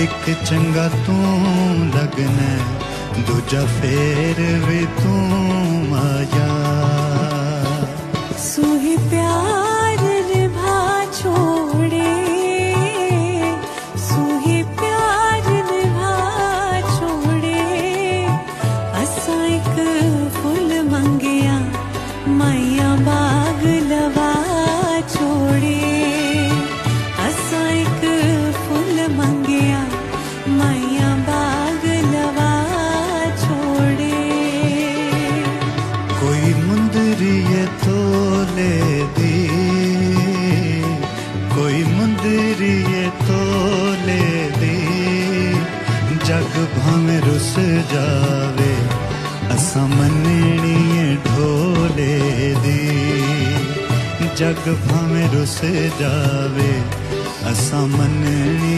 एक चंगा तू लगना दूजा फेर भी तू आया। सूही प्यार निभा छोड़े, सूही प्यार निभा छोड़े, असा एक फुल मंगिया माया बाग लवा छोड़े, असा एक फुल मंगिया माया बाग लवा छोड़े। कोई मुंदरी तो ले दी, कोई मुंदरी तो ले दी, जग भाਵੇਂ रुस जावे असा मननी ढोले दी, जग भाਵੇਂ रुस जावे असा मननी